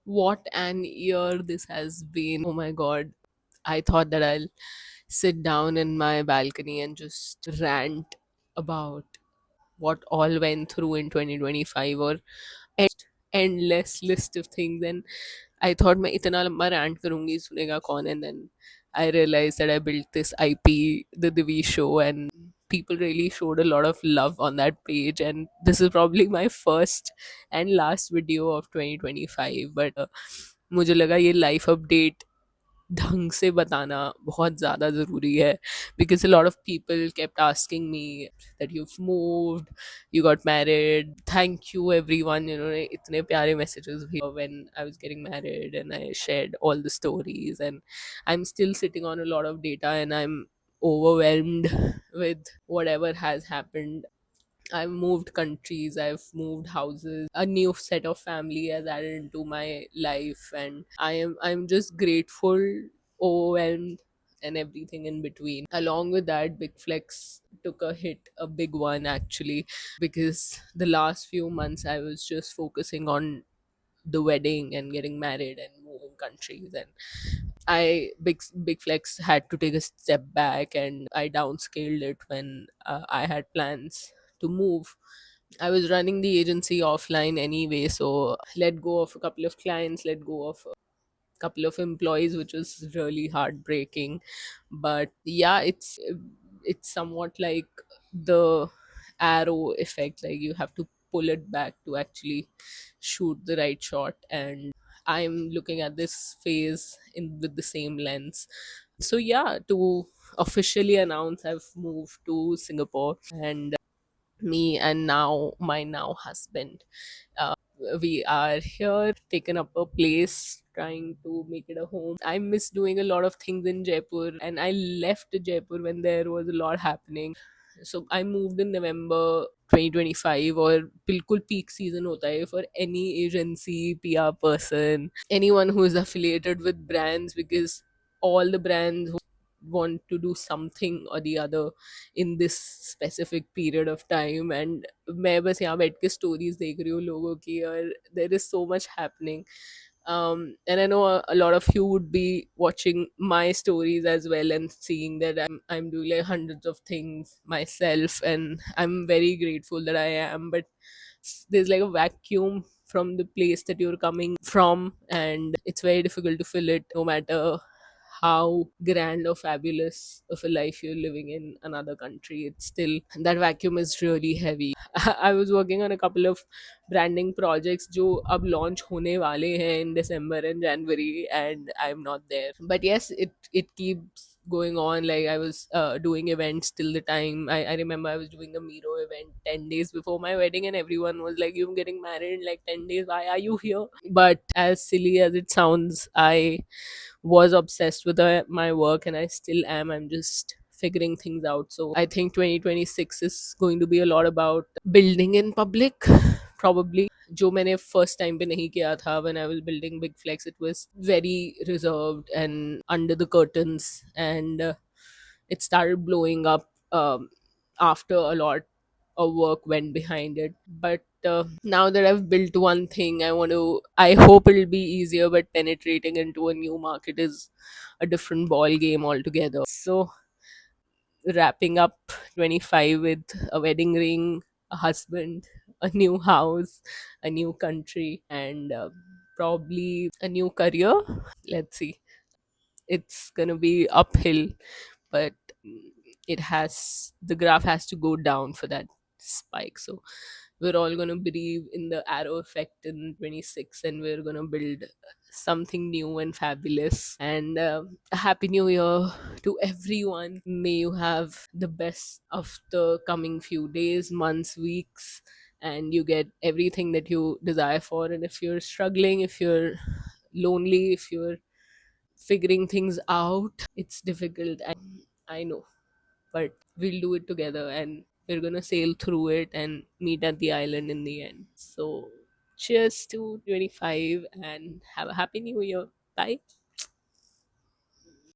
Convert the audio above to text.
What an year this has been. Oh my god. I thought that I'll sit down in my balcony and just rant about what all went through in 2025 or endless list of things. And I thought मैं इतना लंबा rant करूंगी सुनेगा कौन, and then I realized that I built this IP, the Divi show, and people really showed a lot of love on that page. And this is probably my first and last video of 2025. But मुझे लगा ये life update ढंग से बताना बहुत ज़्यादा ज़रूरी है, because a lot of people kept asking me that you've moved, you got married. Thank you everyone, you know, इतने प्यारे messages भी when I was getting married and I shared all the stories. And I'm still sitting on a lot of data and I'm overwhelmed with whatever has happened. I've moved countries, I've moved houses, a new set of family has added into my life, and I'm just grateful, overwhelmed, and everything in between. Along with that, Big Flex took a hit, a big one actually, because the last few months I was just focusing on the wedding and getting married and moving countries. And Big Flex had to take a step back, and I downscaled it when I had plans to move. I was running the agency offline anyway, so let go of a couple of clients, let go of a couple of employees, which was really heartbreaking. But yeah, it's somewhat like the arrow effect, like you have to pull it back to actually shoot the right shot. And I'm looking at this phase in with the same lens. So yeah, to officially announce, I've moved to Singapore, and me and now my now husband, we are here, taken up a place, trying to make it a home. I miss doing a lot of things in Jaipur, and I left Jaipur when there was a lot happening. So I moved in November 2025, और बिल्कुल peak season होता है for any agency, PR person, anyone who is affiliated with brands, because all the brands want to do something or the other in this specific period of time. And मैं बस यहाँ बैठ के stories देख रही हूँ लोगों की, और there is so much happening. And I know a lot of you would be watching my stories as well and seeing that I'm doing like hundreds of things myself, and I'm very grateful that I am. But there's like a vacuum from the place that you're coming from, and it's very difficult to fill it, no matter how grand or fabulous of a life you're living in another country. It's still, that vacuum is really heavy. I was working on a couple of branding projects जो अब launch होने वाले हैं in December and January, and I'm not there. But yes, it keeps going on. Like I was doing events till the time, I remember I was doing a Miro event 10 days before my wedding, and everyone was like, you're getting married in like 10 days, why are you here? But as silly as it sounds, I was obsessed with my work, and I still am. I'm just figuring things out. So I think 2026 is going to be a lot about building in public, probably. जो मैंने first time पे नहीं किया था, when I was building Big Flex, it was very reserved and under the curtains, and it started blowing up after a lot of work went behind it. But now that I've built one thing, I hope it'll be easier, but penetrating into a new market is a different ball game altogether. So wrapping up 25 with a wedding ring, a husband, a new house, a new country, and probably a new career. Let's see. It's gonna be uphill, but the graph has to go down for that spike. So we're all going to believe in the arrow effect in 26, and we're going to build something new and fabulous. And a happy new year to everyone. May you have the best of the coming few days, months, weeks, and you get everything that you desire for. And if you're struggling, if you're lonely, if you're figuring things out, it's difficult, I know, but we'll do it together, and we're gonna sail through it and meet at the island in the end. So cheers to 25, and have a happy new year. Bye.